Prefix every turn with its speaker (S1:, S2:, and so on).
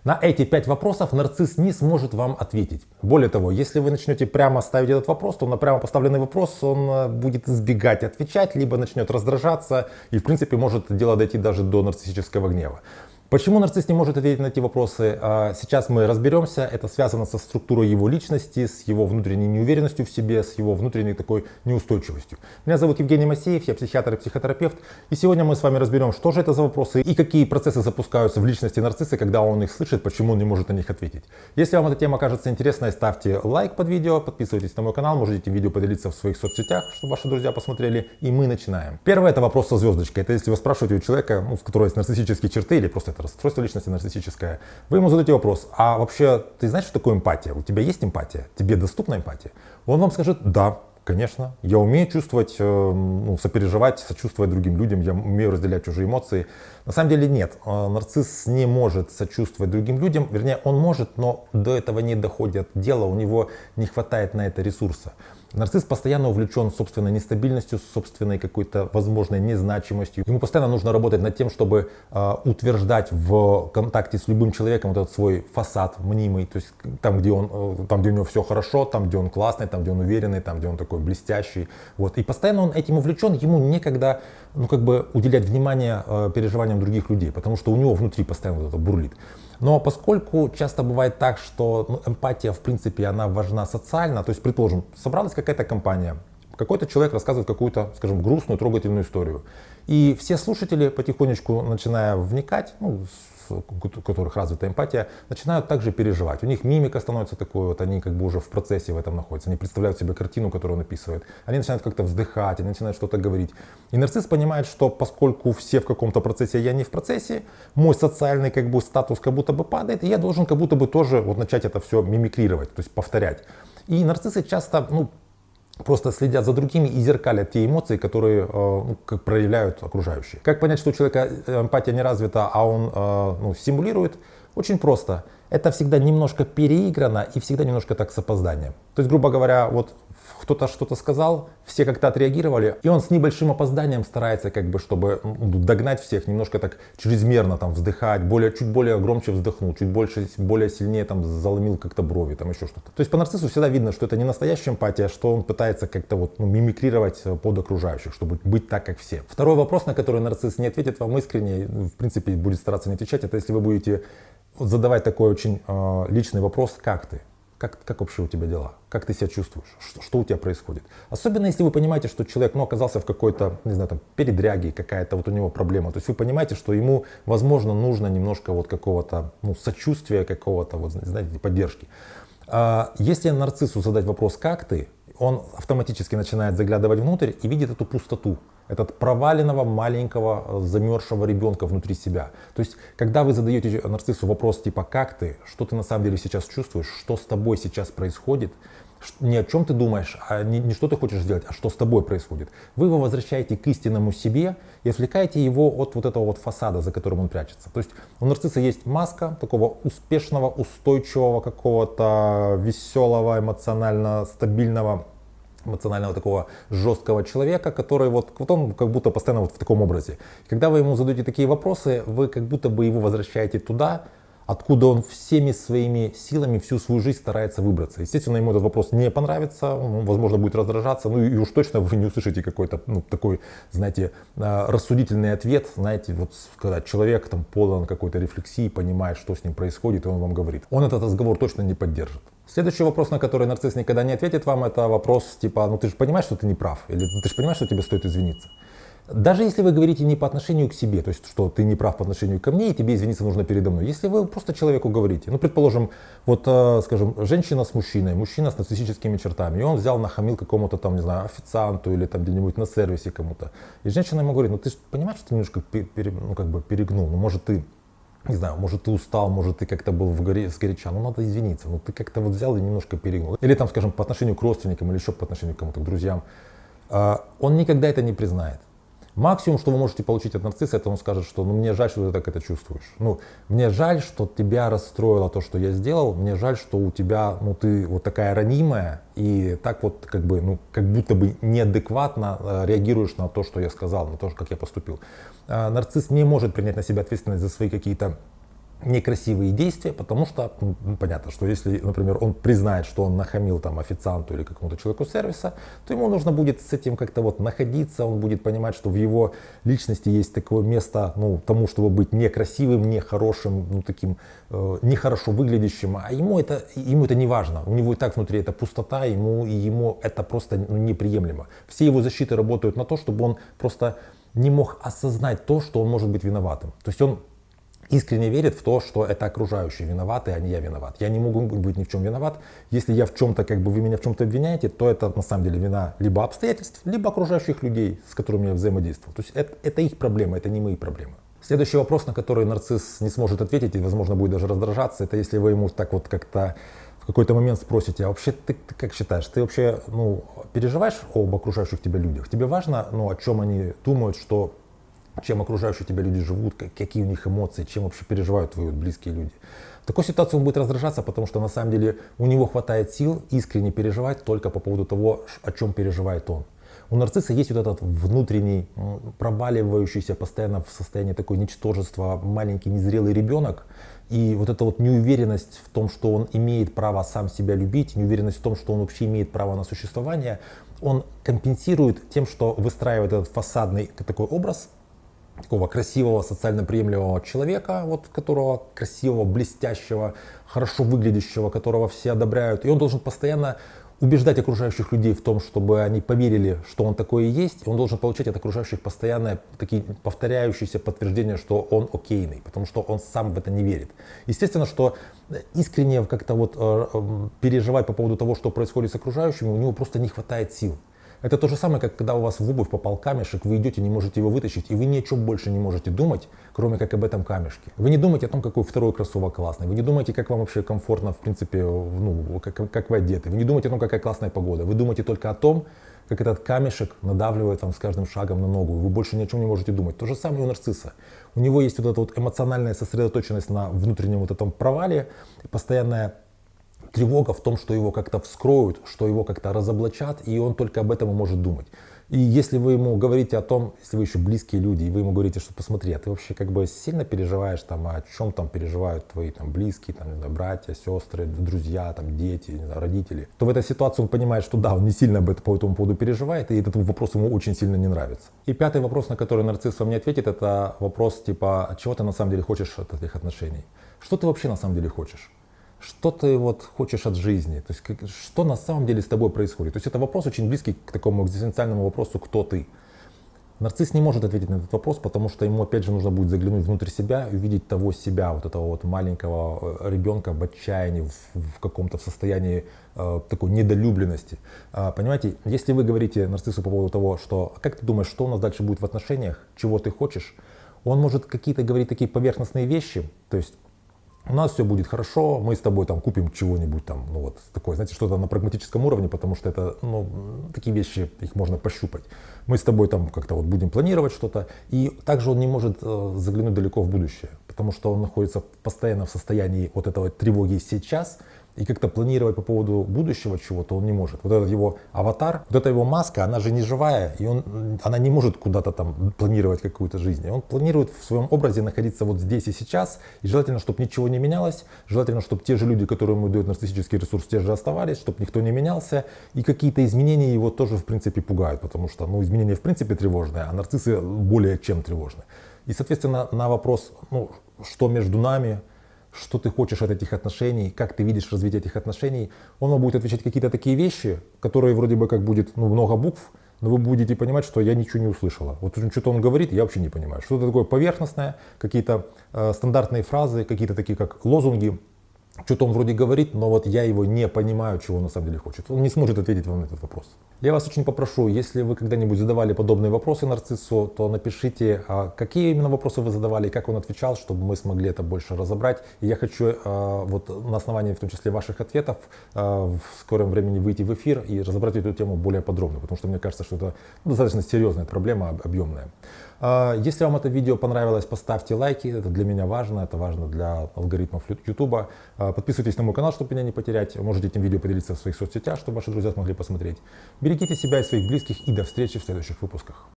S1: На эти 5 вопросов нарцисс не сможет вам ответить. Более того, если вы начнете прямо ставить этот вопрос, то на прямо поставленный вопрос он будет избегать отвечать, либо начнет раздражаться и в принципе может дело дойти даже до нарциссического гнева. Почему нарцисс не может ответить на эти вопросы? Сейчас мы разберемся. Это связано со структурой его личности, с его внутренней неуверенностью в себе, с его внутренней такой неустойчивостью. Меня зовут Евгений Масеев, я психиатр и психотерапевт. И сегодня мы с вами разберем, что же это за вопросы и какие процессы запускаются в личности нарцисса, когда он их слышит, почему он не может на них ответить. Если вам эта тема кажется интересной, ставьте лайк под видео, подписывайтесь на мой канал, можете видео поделиться в своих соцсетях, чтобы ваши друзья посмотрели. И мы начинаем. Первое — это вопрос со звездочкой. Это если вы спрашиваете у человека, у которого есть нарциссические черты или просто расстройство личности нарциссическое, вы ему задаете вопрос: а вообще ты знаешь, что такое эмпатия? У тебя есть эмпатия? Тебе доступна эмпатия? Он вам скажет: да, конечно, я умею чувствовать, сопереживать, сочувствовать другим людям, я умею разделять чужие эмоции. На самом деле нет, нарцисс не может сочувствовать другим людям, вернее он может, но до этого не доходит дело, у него не хватает на это ресурса. Нарцисс постоянно увлечен собственной нестабильностью, собственной какой-то возможной незначимостью. Ему постоянно нужно работать над тем, чтобы утверждать в контакте с любым человеком вот этот свой фасад мнимый. То есть там, где у него все хорошо, там, где он классный, там, где он уверенный, там, где он такой блестящий. Вот. И постоянно он этим увлечен, ему некогда уделять внимание переживаниям других людей, потому что у него внутри постоянно вот это бурлит. Но поскольку часто бывает так, что эмпатия, в принципе, она важна социально, то есть, предположим, собралась какая-то компания, какой-то человек рассказывает какую-то, скажем, грустную, трогательную историю. И все слушатели, потихонечку начиная вникать, у которых развита эмпатия, начинают также переживать. У них мимика становится такой, вот они как бы уже в процессе в этом находятся. Они представляют себе картину, которую он описывает. Они начинают как-то вздыхать, они начинают что-то говорить. И нарцисс понимает, что поскольку все в каком-то процессе, я не в процессе, мой социальный статус как будто бы падает, и я должен как будто бы тоже начать это все мимикрировать, то есть повторять. И нарциссы часто, просто следят за другими и зеркалят те эмоции, которые проявляют окружающие. Как понять, что у человека эмпатия не развита, а он симулирует? Очень просто. Это всегда немножко переиграно и всегда немножко так с опозданием. То есть, грубо говоря, вот кто-то что-то сказал, все как-то отреагировали, и он с небольшим опозданием старается, чтобы догнать всех, немножко так чрезмерно вздыхать, чуть более громче вздохнул, более сильнее заломил как-то брови, еще что-то. То есть по нарциссу всегда видно, что это не настоящая эмпатия, что он пытается как-то мимикрировать под окружающих, чтобы быть так, как все. Второй вопрос, на который нарцисс не ответит вам искренне, в принципе будет стараться не отвечать, это если вы будете задавать такой очень личный вопрос: как ты? Как вообще у тебя дела? Как ты себя чувствуешь? Что у тебя происходит? Особенно если вы понимаете, что человек оказался в какой-то, передряге, какая-то у него проблема. То есть вы понимаете, что ему, возможно, нужно немножко какого-то сочувствия, какого-то поддержки. Если нарциссу задать вопрос «как ты?», он автоматически начинает заглядывать внутрь и видит эту пустоту, этот проваленного маленького замерзшего ребенка внутри себя. То есть, когда вы задаете нарциссу вопрос типа «как ты?», что ты на самом деле сейчас чувствуешь, что с тобой сейчас происходит, не о чем ты думаешь, а не что ты хочешь сделать, а что с тобой происходит, вы его возвращаете к истинному себе и отвлекаете его от этого фасада, за которым он прячется. То есть у нарцисса есть маска такого успешного, устойчивого, какого-то веселого, эмоционально стабильного, эмоционального такого жесткого человека, который он как будто постоянно в таком образе. Когда вы ему задаете такие вопросы, вы как будто бы его возвращаете туда, откуда он всеми своими силами всю свою жизнь старается выбраться. Естественно, ему этот вопрос не понравится, он, возможно, будет раздражаться, и уж точно вы не услышите какой-то такой, рассудительный ответ, когда человек полон какой-то рефлексии, понимает, что с ним происходит, и он вам говорит. Он этот разговор точно не поддержит. Следующий вопрос, на который нарцисс никогда не ответит вам, это вопрос типа: ты же понимаешь, что ты не прав, или ты же понимаешь, что тебе стоит извиниться. Даже если вы говорите не по отношению к себе, то есть что ты не прав по отношению ко мне и тебе извиниться нужно передо мной. Если вы просто человеку говорите, предположим, скажем, женщина с мужчиной, мужчина с нарциссическими чертами, и он нахамил какому-то официанту или где-нибудь на сервисе кому-то. И женщина ему говорит: ты же понимаешь, что ты немножко перегнул, может ты, не знаю, может ты устал, может ты как-то был сгоряча, надо извиниться, ты как-то взял и немножко перегнул. Или скажем, по отношению к родственникам или еще по отношению к кому-то, к друзьям. Он никогда это не признает. Максимум, что вы можете получить от нарцисса, это он скажет, что мне жаль, что ты так это чувствуешь. Мне жаль, что тебя расстроило то, что я сделал. Мне жаль, что у тебя, ты такая ранимая и так как будто бы неадекватно реагируешь на то, что я сказал, на то, как я поступил. Нарцисс не может принять на себя ответственность за свои какие-то некрасивые действия, потому что, понятно, что если, например, он признает, что он нахамил там официанту или какому-то человеку сервиса, то ему нужно будет с этим как-то вот находиться, он будет понимать, что в его личности есть такое место, ну, тому, чтобы быть некрасивым, нехорошим, ну, таким нехорошо выглядящим, а ему это не важно, у него и так внутри это пустота, ему это просто неприемлемо. Все его защиты работают на то, чтобы он просто не мог осознать то, что он может быть виноватым. То есть он искренне верит в то, что это окружающие виноваты, а не я виноват. Я не могу быть ни в чем виноват. Если я в чем-то, как бы вы меня в чем-то обвиняете, то это на самом деле вина либо обстоятельств, либо окружающих людей, с которыми я взаимодействую. То есть это их проблема, это не мои проблемы. Следующий вопрос, на который нарцисс не сможет ответить и, возможно, будет даже раздражаться, это если вы ему так вот как-то в какой-то момент спросите, а вообще ты как считаешь, ты вообще переживаешь об окружающих тебя людях? Тебе важно, о чем они думают, чем окружающие тебя люди живут, какие у них эмоции, чем вообще переживают твои близкие люди. В такой ситуации он будет раздражаться, потому что на самом деле у него хватает сил искренне переживать только по поводу того, о чем переживает он. У нарцисса есть вот этот внутренний, проваливающийся постоянно в состоянии такой ничтожества маленький незрелый ребенок. И вот эта вот неуверенность в том, что он имеет право сам себя любить, неуверенность в том, что он вообще имеет право на существование, он компенсирует тем, что выстраивает этот фасадный такой образ такого красивого, социально приемлемого человека, вот которого красивого, блестящего, хорошо выглядящего, которого все одобряют. И он должен постоянно убеждать окружающих людей в том, чтобы они поверили, что он такое и есть. И он должен получать от окружающих постоянно такие повторяющиеся подтверждения, что он окейный, потому что он сам в это не верит. Естественно, что искренне как-то вот переживать по поводу того, что происходит с окружающими, у него просто не хватает сил. Это то же самое, как когда у вас в обувь попал камешек, вы идете, не можете его вытащить, и вы ни о чем больше не можете думать, кроме как об этом камешке. Вы не думаете о том, какой второй кроссовок классный, вы не думаете, как вам вообще комфортно, в принципе, как вы одеты, вы не думаете о том, какая классная погода, вы думаете только о том, как этот камешек надавливает вам с каждым шагом на ногу, вы больше ни о чем не можете думать. То же самое у нарцисса. У него есть вот эта вот эмоциональная сосредоточенность на внутреннем вот этом провале, постоянная тревога в том, что его как-то вскроют, что его как-то разоблачат, и он только об этом и может думать. И если вы ему говорите о том, если вы еще близкие люди, и вы ему говорите, что посмотри, а ты вообще как бы сильно переживаешь, там, о чем там переживают твои там, близкие, там, не знаю, братья, сестры, друзья, там, дети, не знаю, родители, то в этой ситуации он понимает, что да, он не сильно по этому поводу переживает, и этот вопрос ему очень сильно не нравится. И пятый вопрос, на который нарцисс вам не ответит, это вопрос типа, чего ты на самом деле хочешь от этих отношений? Что ты вообще на самом деле хочешь? Что ты вот хочешь от жизни, то есть что на самом деле с тобой происходит. То есть это вопрос очень близкий к такому экзистенциальному вопросу, кто ты. Нарцисс не может ответить на этот вопрос, потому что ему опять же нужно будет заглянуть внутрь себя и увидеть того себя, вот этого вот маленького ребенка в отчаянии, в каком-то состоянии такой недолюбленности. Понимаете, если вы говорите нарциссу по поводу того, что как ты думаешь, что у нас дальше будет в отношениях, чего ты хочешь, он может какие-то говорить такие поверхностные вещи, то есть у нас все будет хорошо, мы с тобой там купим чего-нибудь там, такое, знаете, что-то на прагматическом уровне, потому что это, такие вещи, их можно пощупать. Мы с тобой там как-то вот будем планировать что-то, и также он не может заглянуть далеко в будущее, потому что он находится постоянно в состоянии вот этого тревоги сейчас, и как-то планировать по поводу будущего чего-то он не может. Вот этот его аватар, вот эта его маска, она же не живая, и она не может куда-то там планировать какую-то жизнь. И он планирует в своем образе находиться вот здесь и сейчас, и желательно, чтобы ничего не менялось, желательно, чтобы те же люди, которые ему дают нарциссический ресурс, те же оставались, чтобы никто не менялся, и какие-то изменения его тоже в принципе пугают, потому что изменения в принципе тревожные, а нарциссы более чем тревожны. И соответственно на вопрос, что между нами, что ты хочешь от этих отношений, как ты видишь развитие этих отношений, он вам будет отвечать какие-то такие вещи, которые вроде бы как будет много букв, но вы будете понимать, что я ничего не услышала. Вот что-то он говорит, я вообще не понимаю. Что-то такое поверхностное, какие-то стандартные фразы, какие-то такие как лозунги. Что-то он вроде говорит, но вот я его не понимаю, чего он на самом деле хочет. Он не сможет ответить вам на этот вопрос. Я вас очень попрошу, если вы когда-нибудь задавали подобные вопросы нарциссу, то напишите, какие именно вопросы вы задавали и как он отвечал, чтобы мы смогли это больше разобрать. И я хочу вот на основании, в том числе, ваших ответов в скором времени выйти в эфир и разобрать эту тему более подробно, потому что мне кажется, что это достаточно серьезная проблема, объемная. Если вам это видео понравилось, поставьте лайки, это для меня важно, это важно для алгоритмов YouTube. Подписывайтесь на мой канал, чтобы меня не потерять. Можете этим видео поделиться в своих соцсетях, чтобы ваши друзья смогли посмотреть. Берегите себя и своих близких, и до встречи в следующих выпусках.